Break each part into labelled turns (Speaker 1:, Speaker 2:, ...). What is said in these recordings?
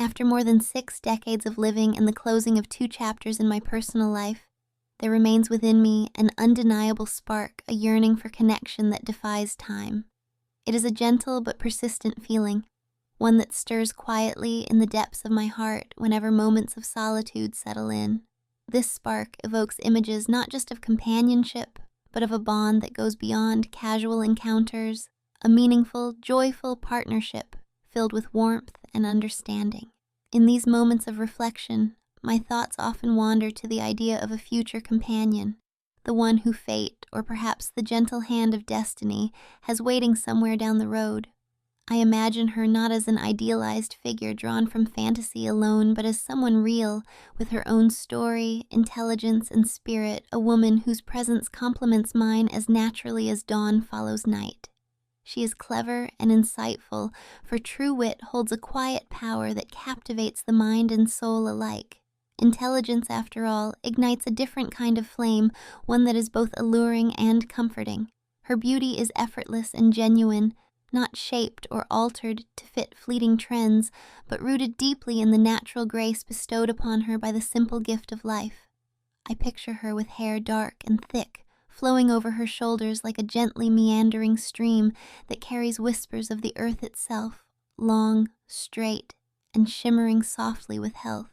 Speaker 1: After more than 6 decades of living and the closing of 2 chapters in my personal life, there remains within me an undeniable spark, a yearning for connection that defies time. It is a gentle but persistent feeling, one that stirs quietly in the depths of my heart whenever moments of solitude settle in. This spark evokes images not just of companionship, but of a bond that goes beyond casual encounters, a meaningful, joyful partnership filled with warmth and understanding. In these moments of reflection, my thoughts often wander to the idea of a future companion, the one who fate, or perhaps the gentle hand of destiny, has waiting somewhere down the road. I imagine her not as an idealized figure drawn from fantasy alone, but as someone real, with her own story, intelligence, and spirit, a woman whose presence complements mine as naturally as dawn follows night. She is clever and insightful, for true wit holds a quiet power that captivates the mind and soul alike. Intelligence, after all, ignites a different kind of flame, one that is both alluring and comforting. Her beauty is effortless and genuine, not shaped or altered to fit fleeting trends, but rooted deeply in the natural grace bestowed upon her by the simple gift of life. I picture her with hair dark and thick, flowing over her shoulders like a gently meandering stream that carries whispers of the earth itself, long, straight, and shimmering softly with health.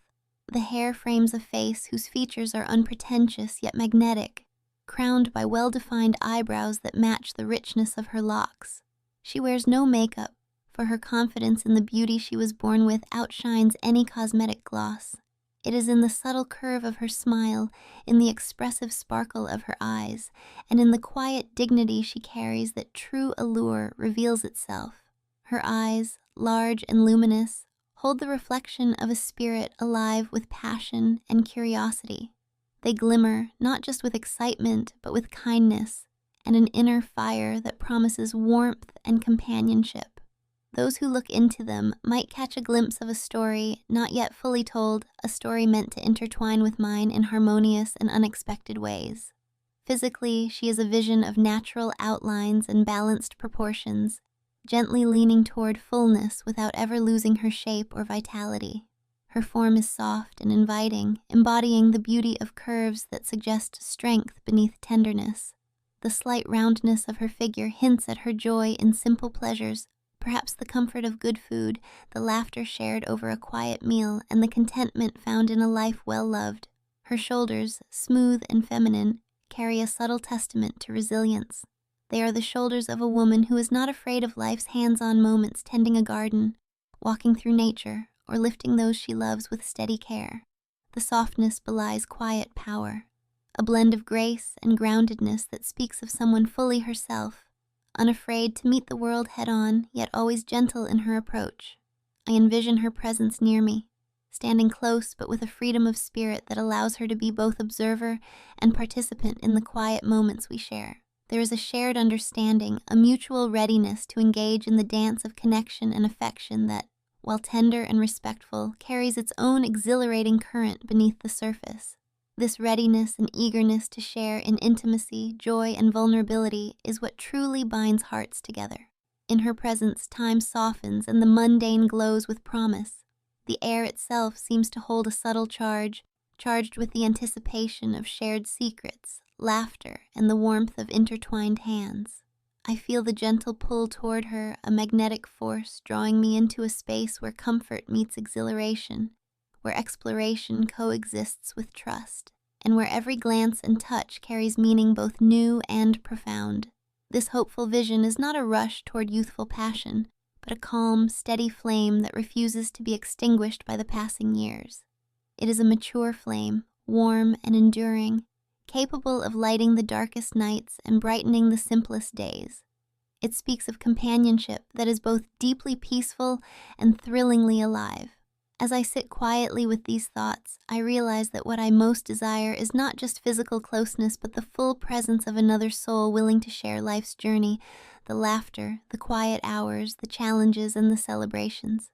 Speaker 1: The hair frames a face whose features are unpretentious yet magnetic, crowned by well-defined eyebrows that match the richness of her locks. She wears no makeup, for her confidence in the beauty she was born with outshines any cosmetic gloss. It is in the subtle curve of her smile, in the expressive sparkle of her eyes, and in the quiet dignity she carries that true allure reveals itself. Her eyes, large and luminous, hold the reflection of a spirit alive with passion and curiosity. They glimmer not just with excitement, but with kindness, and an inner fire that promises warmth and companionship. Those who look into them might catch a glimpse of a story not yet fully told, a story meant to intertwine with mine in harmonious and unexpected ways. Physically, she is a vision of natural outlines and balanced proportions, gently leaning toward fullness without ever losing her shape or vitality. Her form is soft and inviting, embodying the beauty of curves that suggest strength beneath tenderness. The slight roundness of her figure hints at her joy in simple pleasures, perhaps the comfort of good food, the laughter shared over a quiet meal, and the contentment found in a life well loved. Her shoulders, smooth and feminine, carry a subtle testament to resilience. They are the shoulders of a woman who is not afraid of life's hands-on moments, tending a garden, walking through nature, or lifting those she loves with steady care. The softness belies quiet power, a blend of grace and groundedness that speaks of someone fully herself, unafraid to meet the world head-on, yet always gentle in her approach. I envision her presence near me, standing close but with a freedom of spirit that allows her to be both observer and participant in the quiet moments we share. There is a shared understanding, a mutual readiness to engage in the dance of connection and affection that, while tender and respectful, carries its own exhilarating current beneath the surface. This readiness and eagerness to share in intimacy, joy, and vulnerability is what truly binds hearts together. In her presence, time softens and the mundane glows with promise. The air itself seems to hold a subtle charge, charged with the anticipation of shared secrets, laughter, and the warmth of intertwined hands. I feel the gentle pull toward her, a magnetic force drawing me into a space where comfort meets exhilaration, where exploration coexists with trust, and where every glance and touch carries meaning both new and profound. This hopeful vision is not a rush toward youthful passion, but a calm, steady flame that refuses to be extinguished by the passing years. It is a mature flame, warm and enduring, capable of lighting the darkest nights and brightening the simplest days. It speaks of companionship that is both deeply peaceful and thrillingly alive. As I sit quietly with these thoughts, I realize that what I most desire is not just physical closeness, but the full presence of another soul willing to share life's journey, the laughter, the quiet hours, the challenges, and the celebrations.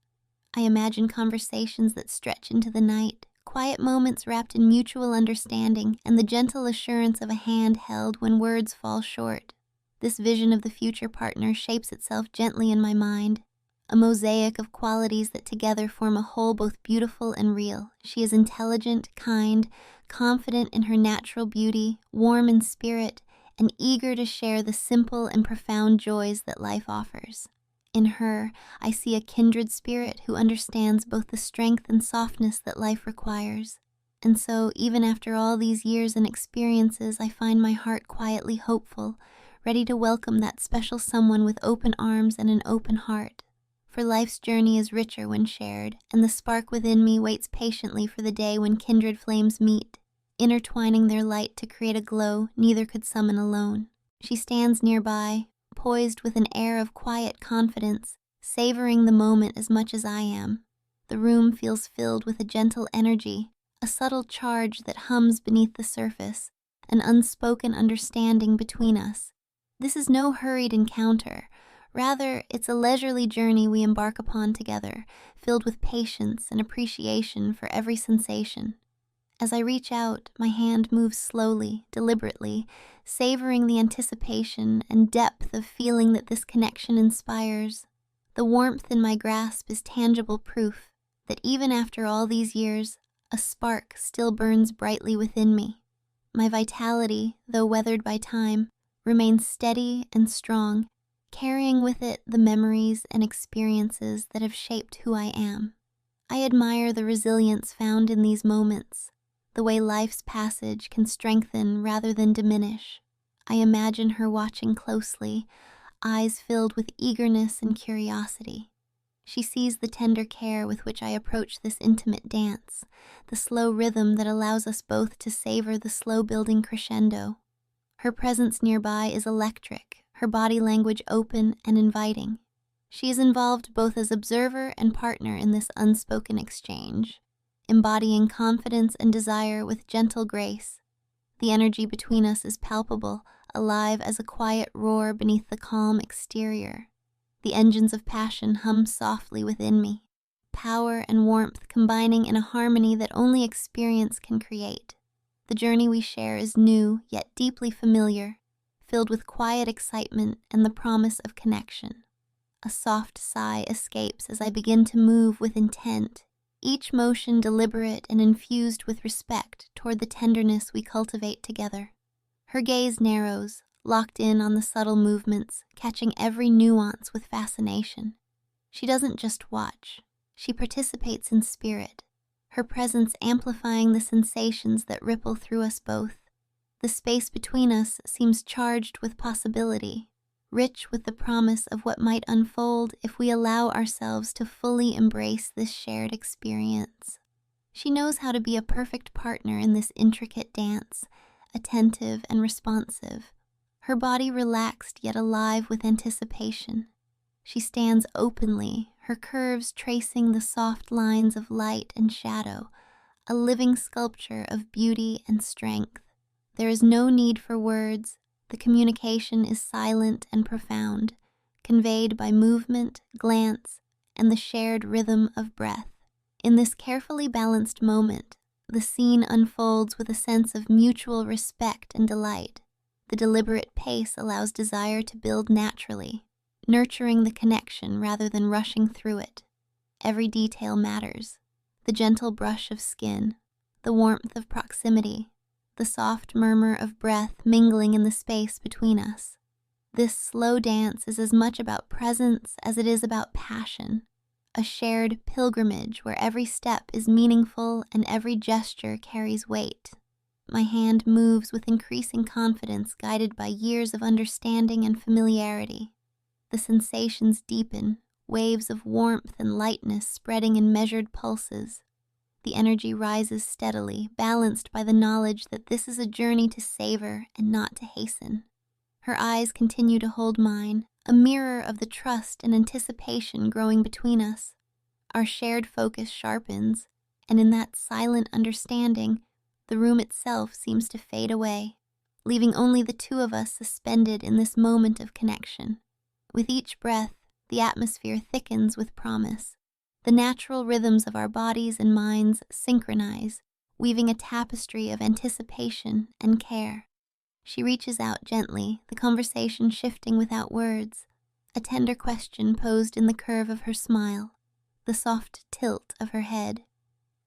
Speaker 1: I imagine conversations that stretch into the night, quiet moments wrapped in mutual understanding, and the gentle assurance of a hand held when words fall short. This vision of the future partner shapes itself gently in my mind, a mosaic of qualities that together form a whole both beautiful and real. She is intelligent, kind, confident in her natural beauty, warm in spirit, and eager to share the simple and profound joys that life offers. In her, I see a kindred spirit who understands both the strength and softness that life requires. And so, even after all these years and experiences, I find my heart quietly hopeful, ready to welcome that special someone with open arms and an open heart. For life's journey is richer when shared, and the spark within me waits patiently for the day when kindred flames meet, intertwining their light to create a glow neither could summon alone. She stands nearby, poised with an air of quiet confidence, savoring the moment as much as I am. The room feels filled with a gentle energy, a subtle charge that hums beneath the surface, an unspoken understanding between us. This is no hurried encounter. Rather, it's a leisurely journey we embark upon together, filled with patience and appreciation for every sensation. As I reach out, my hand moves slowly, deliberately, savoring the anticipation and depth of feeling that this connection inspires. The warmth in my grasp is tangible proof that even after all these years, a spark still burns brightly within me. My vitality, though weathered by time, remains steady and strong, carrying with it the memories and experiences that have shaped who I am. I admire the resilience found in these moments, the way life's passage can strengthen rather than diminish. I imagine her watching closely, eyes filled with eagerness and curiosity. She sees the tender care with which I approach this intimate dance, the slow rhythm that allows us both to savor the slow-building crescendo. Her presence nearby is electric, her body language open and inviting. She is involved both as observer and partner in this unspoken exchange, embodying confidence and desire with gentle grace. The energy between us is palpable, alive as a quiet roar beneath the calm exterior. The engines of passion hum softly within me, power and warmth combining in a harmony that only experience can create. The journey we share is new, yet deeply familiar, filled with quiet excitement and the promise of connection. A soft sigh escapes as I begin to move with intent, each motion deliberate and infused with respect toward the tenderness we cultivate together. Her gaze narrows, locked in on the subtle movements, catching every nuance with fascination. She doesn't just watch, she participates in spirit, her presence amplifying the sensations that ripple through us both. The space between us seems charged with possibility, rich with the promise of what might unfold if we allow ourselves to fully embrace this shared experience. She knows how to be a perfect partner in this intricate dance, attentive and responsive, her body relaxed yet alive with anticipation. She stands openly, her curves tracing the soft lines of light and shadow, a living sculpture of beauty and strength. There is no need for words. The communication is silent and profound, conveyed by movement, glance, and the shared rhythm of breath. In this carefully balanced moment, the scene unfolds with a sense of mutual respect and delight. The deliberate pace allows desire to build naturally, nurturing the connection rather than rushing through it. Every detail matters. The gentle brush of skin, the warmth of proximity, the soft murmur of breath mingling in the space between us. This slow dance is as much about presence as it is about passion, a shared pilgrimage where every step is meaningful and every gesture carries weight. My hand moves with increasing confidence, guided by years of understanding and familiarity. The sensations deepen, waves of warmth and lightness spreading in measured pulses. The energy rises steadily, balanced by the knowledge that this is a journey to savor and not to hasten. Her eyes continue to hold mine, a mirror of the trust and anticipation growing between us. Our shared focus sharpens, and in that silent understanding, the room itself seems to fade away, leaving only the two of us suspended in this moment of connection. With each breath, the atmosphere thickens with promise. The natural rhythms of our bodies and minds synchronize, weaving a tapestry of anticipation and care. She reaches out gently, the conversation shifting without words. a tender question posed in the curve of her smile, the soft tilt of her head.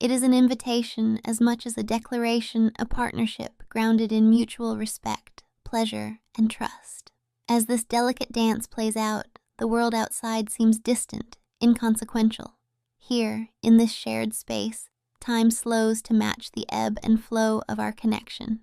Speaker 1: It is an invitation as much as a declaration, a partnership grounded in mutual respect, pleasure, and trust. As this delicate dance plays out, the world outside seems distant, inconsequential. Here, in this shared space, time slows to match the ebb and flow of our connection.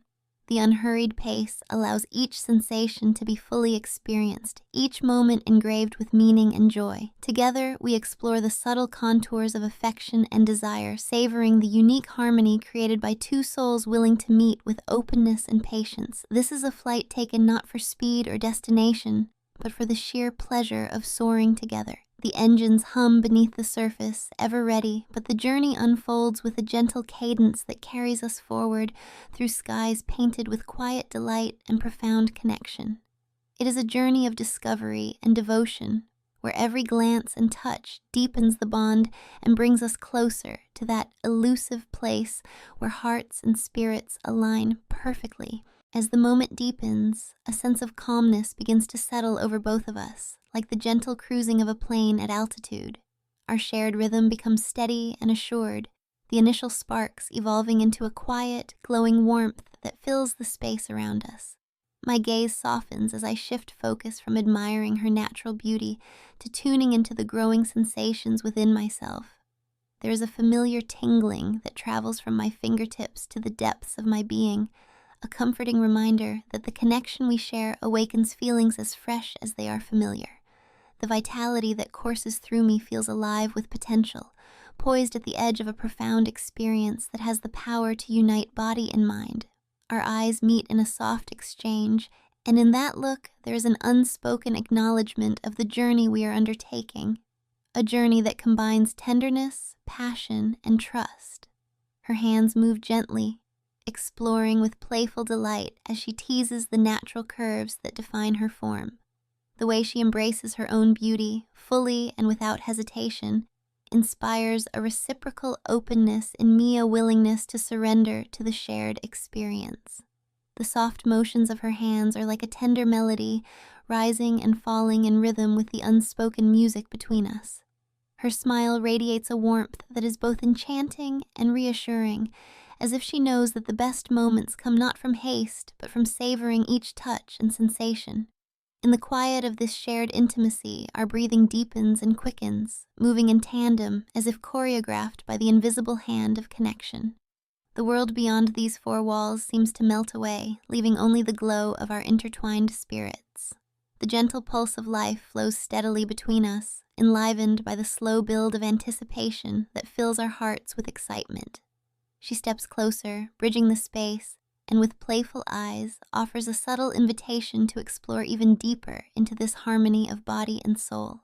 Speaker 1: The unhurried pace allows each sensation to be fully experienced, each moment engraved with meaning and joy. Together, we explore the subtle contours of affection and desire, savoring the unique harmony created by two souls willing to meet with openness and patience. This is a flight taken not for speed or destination, but for the sheer pleasure of soaring together. The engines hum beneath the surface, ever ready, but the journey unfolds with a gentle cadence that carries us forward through skies painted with quiet delight and profound connection. It is a journey of discovery and devotion, where every glance and touch deepens the bond and brings us closer to that elusive place where hearts and spirits align perfectly. As the moment deepens, a sense of calmness begins to settle over both of us, like the gentle cruising of a plane at altitude. Our shared rhythm becomes steady and assured, the initial sparks evolving into a quiet, glowing warmth that fills the space around us. My gaze softens as I shift focus from admiring her natural beauty to tuning into the growing sensations within myself. There is a familiar tingling that travels from my fingertips to the depths of my being, a comforting reminder that the connection we share awakens feelings as fresh as they are familiar. The vitality that courses through me feels alive with potential, poised at the edge of a profound experience that has the power to unite body and mind. Our eyes meet in a soft exchange, and in that look there is an unspoken acknowledgement of the journey we are undertaking, a journey that combines tenderness, passion, and trust. Her hands move gently, exploring with playful delight as she teases the natural curves that define her form. The way she embraces her own beauty, fully and without hesitation, inspires a reciprocal openness in me, a willingness to surrender to the shared experience. The soft motions of her hands are like a tender melody, rising and falling in rhythm with the unspoken music between us. Her smile radiates a warmth that is both enchanting and reassuring, as if she knows that the best moments come not from haste, but from savoring each touch and sensation. In the quiet of this shared intimacy, our breathing deepens and quickens, moving in tandem as if choreographed by the invisible hand of connection. The world beyond these four walls seems to melt away, leaving only the glow of our intertwined spirits. The gentle pulse of life flows steadily between us, enlivened by the slow build of anticipation that fills our hearts with excitement. She steps closer, bridging the space, and with playful eyes offers a subtle invitation to explore even deeper into this harmony of body and soul.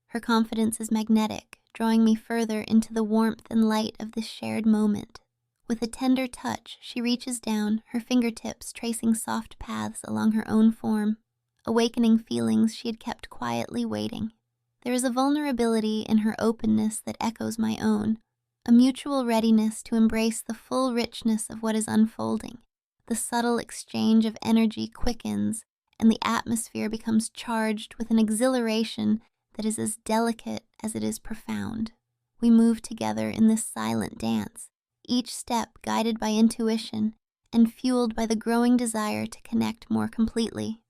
Speaker 1: Her confidence is magnetic, drawing me further into the warmth and light of this shared moment. With a tender touch, she reaches down, her fingertips tracing soft paths along her own form, awakening feelings she had kept quietly waiting. There is a vulnerability in her openness that echoes my own, a mutual readiness to embrace the full richness of what is unfolding. The subtle exchange of energy quickens, and the atmosphere becomes charged with an exhilaration that is as delicate as it is profound. We move together in this silent dance, each step guided by intuition and fueled by the growing desire to connect more completely.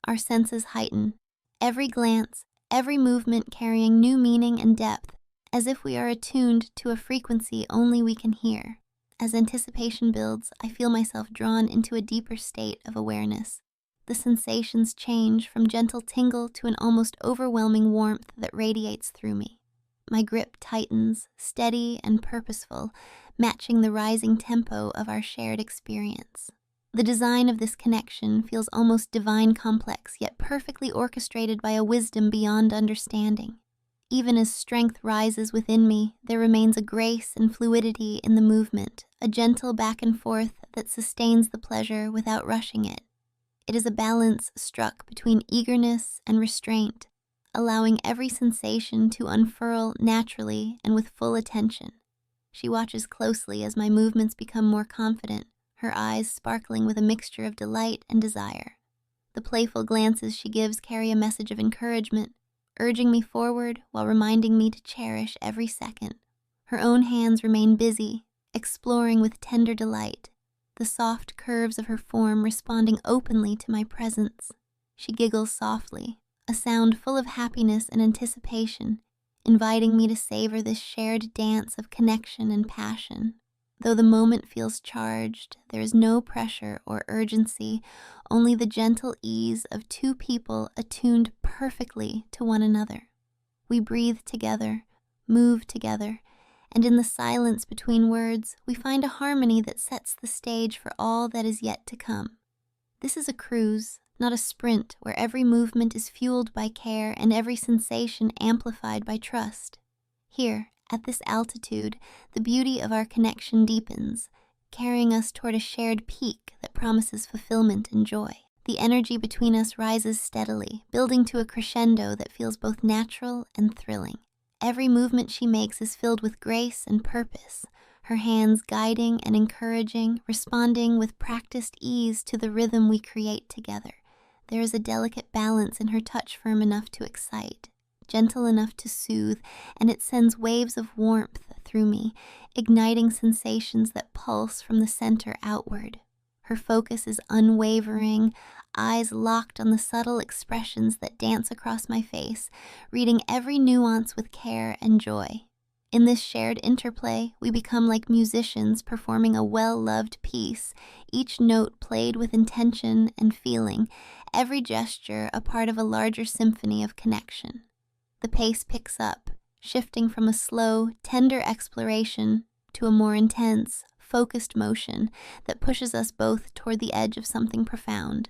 Speaker 1: Our senses heighten, every glance, every movement carrying new meaning and depth, as if we are attuned to a frequency only we can hear. As anticipation builds, I feel myself drawn into a deeper state of awareness. The sensations change from gentle tingle to an almost overwhelming warmth that radiates through me. My grip tightens, steady and purposeful, matching the rising tempo of our shared experience. The design of this connection feels almost divine complex, yet perfectly orchestrated by a wisdom beyond understanding. Even as strength rises within me, there remains a grace and fluidity in the movement, a gentle back and forth that sustains the pleasure without rushing it. It is a balance struck between eagerness and restraint, allowing every sensation to unfurl naturally and with full attention. She watches closely as my movements become more confident, her eyes sparkling with a mixture of delight and desire. The playful glances she gives carry a message of encouragement, urging me forward while reminding me to cherish every second. Her own hands remain busy, exploring with tender delight, the soft curves of her form responding openly to my presence. She giggles softly, a sound full of happiness and anticipation, inviting me to savor this shared dance of connection and passion. Though the moment feels charged, there is no pressure or urgency, only the gentle ease of two people attuned perfectly to one another. We breathe together, move together, and in the silence between words, we find a harmony that sets the stage for all that is yet to come. This is a cruise, not a sprint, where every movement is fueled by care and every sensation amplified by trust. Here, at this altitude, the beauty of our connection deepens, carrying us toward a shared peak that promises fulfillment and joy. The energy between us rises steadily, building to a crescendo that feels both natural and thrilling. Every movement she makes is filled with grace and purpose, her hands guiding and encouraging, responding with practiced ease to the rhythm we create together. There is a delicate balance in her touch, firm enough to excite, gentle enough to soothe, and it sends waves of warmth through me, igniting sensations that pulse from the center outward. Her focus is unwavering, eyes locked on the subtle expressions that dance across my face, reading every nuance with care and joy. In this shared interplay, we become like musicians performing a well-loved piece, each note played with intention and feeling, every gesture a part of a larger symphony of connection. The pace picks up, shifting from a slow, tender exploration to a more intense, focused motion that pushes us both toward the edge of something profound.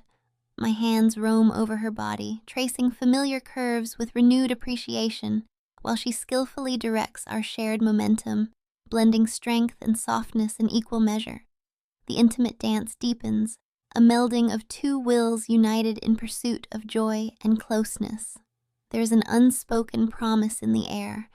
Speaker 1: My hands roam over her body, tracing familiar curves with renewed appreciation, while she skillfully directs our shared momentum, blending strength and softness in equal measure. The intimate dance deepens, a melding of two wills united in pursuit of joy and closeness. There is an unspoken promise in the air,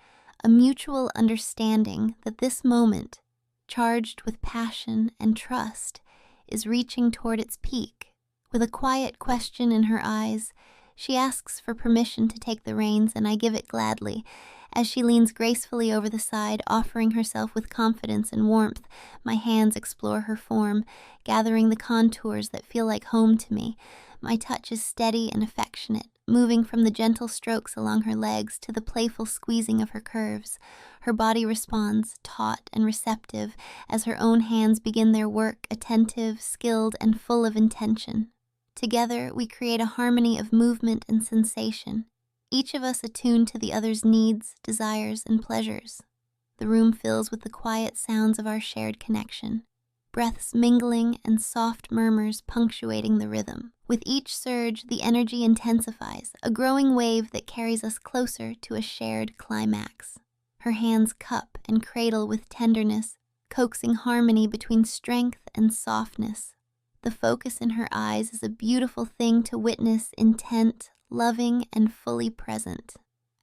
Speaker 1: a mutual understanding that this moment, charged with passion and trust, is reaching toward its peak. With a quiet question in her eyes, she asks for permission to take the reins, and I give it gladly. As she leans gracefully over the side, offering herself with confidence and warmth, my hands explore her form, gathering the contours that feel like home to me. My touch is steady and affectionate, moving from the gentle strokes along her legs to the playful squeezing of her curves. Her body responds, taut and receptive, as her own hands begin their work, attentive, skilled, and full of intention. Together, we create a harmony of movement and sensation, each of us attuned to the other's needs, desires, and pleasures. The room fills with the quiet sounds of our shared connection, breaths mingling and soft murmurs punctuating the rhythm. With each surge, the energy intensifies, a growing wave that carries us closer to a shared climax. Her hands cup and cradle with tenderness, coaxing harmony between strength and softness. The focus in her eyes is a beautiful thing to witness, intent, loving, and fully present.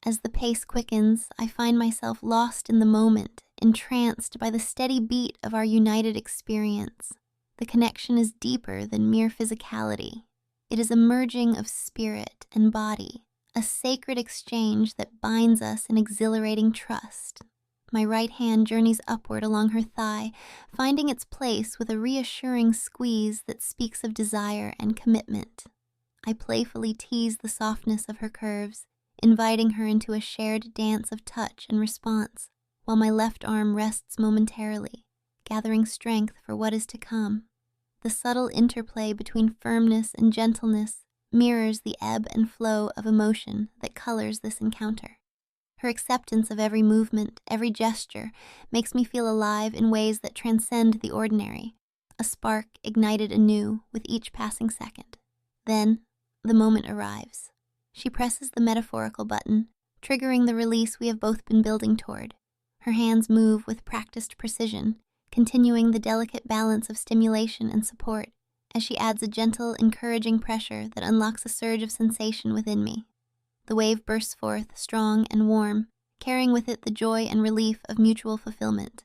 Speaker 1: As the pace quickens, I find myself lost in the moment, entranced by the steady beat of our united experience. The connection is deeper than mere physicality. It is a merging of spirit and body, a sacred exchange that binds us in exhilarating trust. My right hand journeys upward along her thigh, finding its place with a reassuring squeeze that speaks of desire and commitment. I playfully tease the softness of her curves, inviting her into a shared dance of touch and response, while my left arm rests momentarily, gathering strength for what is to come. The subtle interplay between firmness and gentleness mirrors the ebb and flow of emotion that colors this encounter. Her acceptance of every movement, every gesture, makes me feel alive in ways that transcend the ordinary, a spark ignited anew with each passing second. Then, the moment arrives. She presses the metaphorical button, triggering the release we have both been building toward. Her hands move with practiced precision, continuing the delicate balance of stimulation and support, as she adds a gentle, encouraging pressure that unlocks a surge of sensation within me. The wave bursts forth, strong and warm, carrying with it the joy and relief of mutual fulfillment.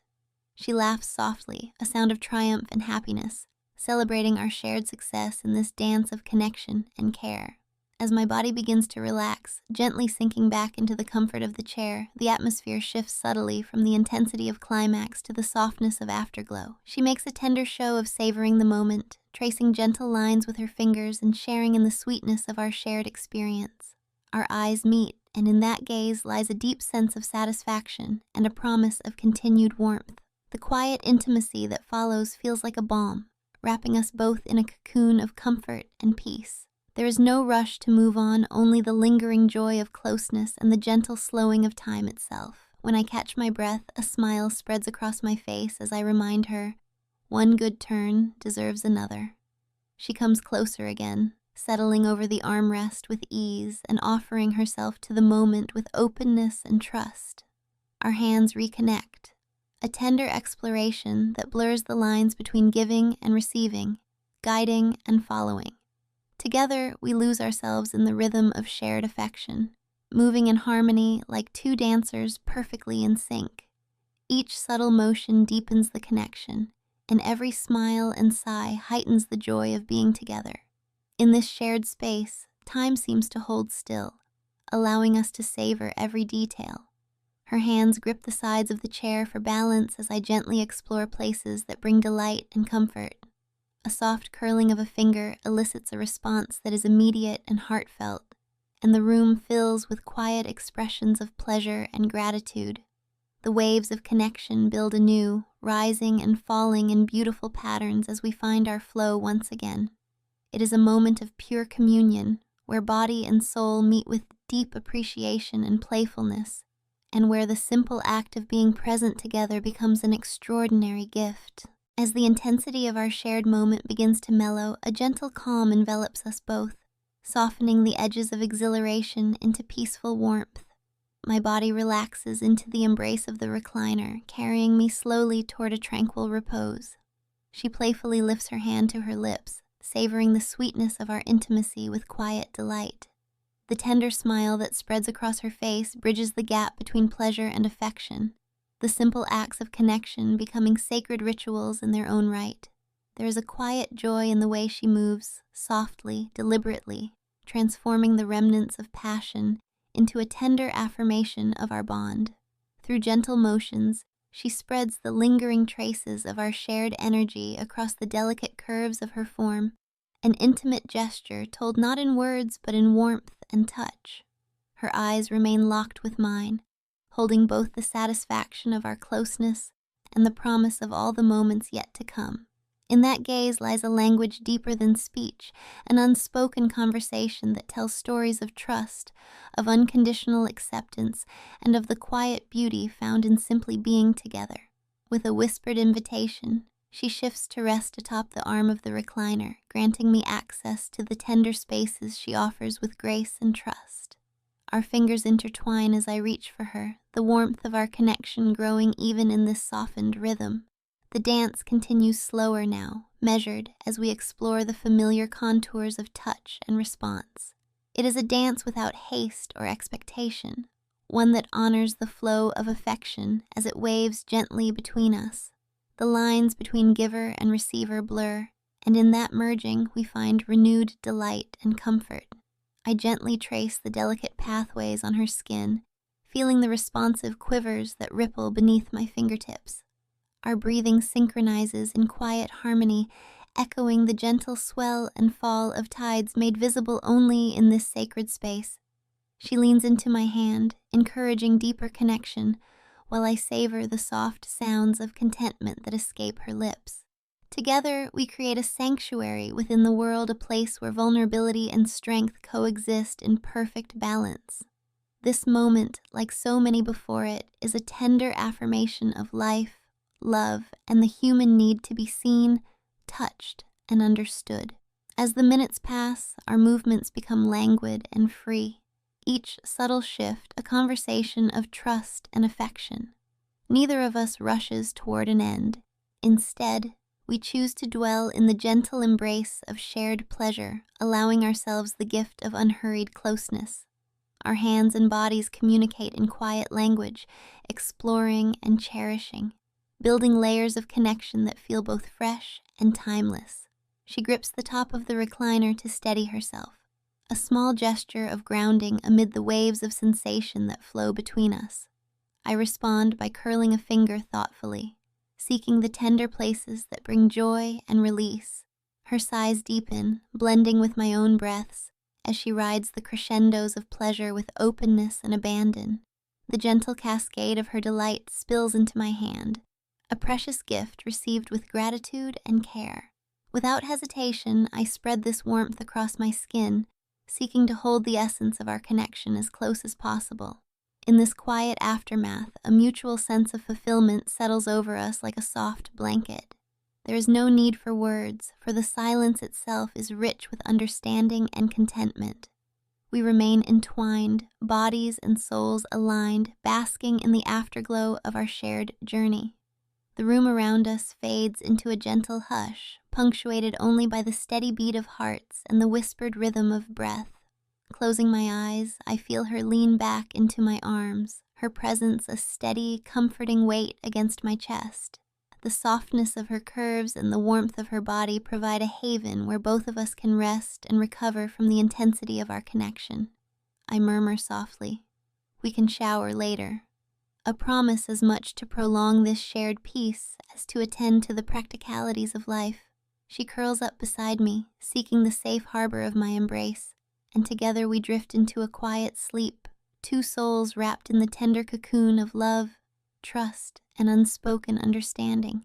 Speaker 1: She laughs softly, a sound of triumph and happiness, celebrating our shared success in this dance of connection and care. As my body begins to relax, gently sinking back into the comfort of the chair, the atmosphere shifts subtly from the intensity of climax to the softness of afterglow. She makes a tender show of savoring the moment, tracing gentle lines with her fingers and sharing in the sweetness of our shared experience. Our eyes meet, and in that gaze lies a deep sense of satisfaction and a promise of continued warmth. The quiet intimacy that follows feels like a balm, wrapping us both in a cocoon of comfort and peace. There is no rush to move on, only the lingering joy of closeness and the gentle slowing of time itself. When I catch my breath, a smile spreads across my face as I remind her, one good turn deserves another. She comes closer again, settling over the armrest with ease and offering herself to the moment with openness and trust. Our hands reconnect, a tender exploration that blurs the lines between giving and receiving, guiding and following. Together, we lose ourselves in the rhythm of shared affection, moving in harmony like two dancers perfectly in sync. Each subtle motion deepens the connection, and every smile and sigh heightens the joy of being together. In this shared space, time seems to hold still, allowing us to savor every detail. Her hands grip the sides of the chair for balance as I gently explore places that bring delight and comfort. A soft curling of a finger elicits a response that is immediate and heartfelt, and the room fills with quiet expressions of pleasure and gratitude. The waves of connection build anew, rising and falling in beautiful patterns as we find our flow once again. It is a moment of pure communion, where body and soul meet with deep appreciation and playfulness, and where the simple act of being present together becomes an extraordinary gift. As the intensity of our shared moment begins to mellow, a gentle calm envelops us both, softening the edges of exhilaration into peaceful warmth. My body relaxes into the embrace of the recliner, carrying me slowly toward a tranquil repose. She playfully lifts her hand to her lips, savoring the sweetness of our intimacy with quiet delight. The tender smile that spreads across her face bridges the gap between pleasure and affection, the simple acts of connection becoming sacred rituals in their own right. There is a quiet joy in the way she moves, softly, deliberately, transforming the remnants of passion into a tender affirmation of our bond. Through gentle motions, she spreads the lingering traces of our shared energy across the delicate curves of her form, an intimate gesture told not in words but in warmth and touch. Her eyes remain locked with mine, holding both the satisfaction of our closeness and the promise of all the moments yet to come. In that gaze lies a language deeper than speech, an unspoken conversation that tells stories of trust, of unconditional acceptance, and of the quiet beauty found in simply being together. With a whispered invitation, she shifts to rest atop the arm of the recliner, granting me access to the tender spaces she offers with grace and trust. Our fingers intertwine as I reach for her, the warmth of our connection growing even in this softened rhythm. The dance continues slower now, measured, as we explore the familiar contours of touch and response. It is a dance without haste or expectation, one that honors the flow of affection as it waves gently between us. The lines between giver and receiver blur, and in that merging we find renewed delight and comfort. I gently trace the delicate pathways on her skin, feeling the responsive quivers that ripple beneath my fingertips. Our breathing synchronizes in quiet harmony, echoing the gentle swell and fall of tides made visible only in this sacred space. She leans into my hand, encouraging deeper connection, while I savor the soft sounds of contentment that escape her lips. Together, we create a sanctuary within the world, a place where vulnerability and strength coexist in perfect balance. This moment, like so many before it, is a tender affirmation of life, love, and the human need to be seen, touched, and understood. As the minutes pass, our movements become languid and free, each subtle shift a conversation of trust and affection. Neither of us rushes toward an end. Instead, we choose to dwell in the gentle embrace of shared pleasure, allowing ourselves the gift of unhurried closeness. Our hands and bodies communicate in quiet language, exploring and cherishing, building layers of connection that feel both fresh and timeless. She grips the top of the recliner to steady herself, a small gesture of grounding amid the waves of sensation that flow between us. I respond by curling a finger thoughtfully, seeking the tender places that bring joy and release. Her sighs deepen, blending with my own breaths, as she rides the crescendos of pleasure with openness and abandon. The gentle cascade of her delight spills into my hand, a precious gift received with gratitude and care. Without hesitation, I spread this warmth across my skin, seeking to hold the essence of our connection as close as possible. In this quiet aftermath, a mutual sense of fulfillment settles over us like a soft blanket. There is no need for words, for the silence itself is rich with understanding and contentment. We remain entwined, bodies and souls aligned, basking in the afterglow of our shared journey. The room around us fades into a gentle hush, punctuated only by the steady beat of hearts and the whispered rhythm of breath. Closing my eyes, I feel her lean back into my arms, her presence a steady, comforting weight against my chest. The softness of her curves and the warmth of her body provide a haven where both of us can rest and recover from the intensity of our connection. I murmur softly, "We can shower later," a promise as much to prolong this shared peace as to attend to the practicalities of life. She curls up beside me, seeking the safe harbor of my embrace, and together we drift into a quiet sleep, two souls wrapped in the tender cocoon of love, trust, and unspoken understanding.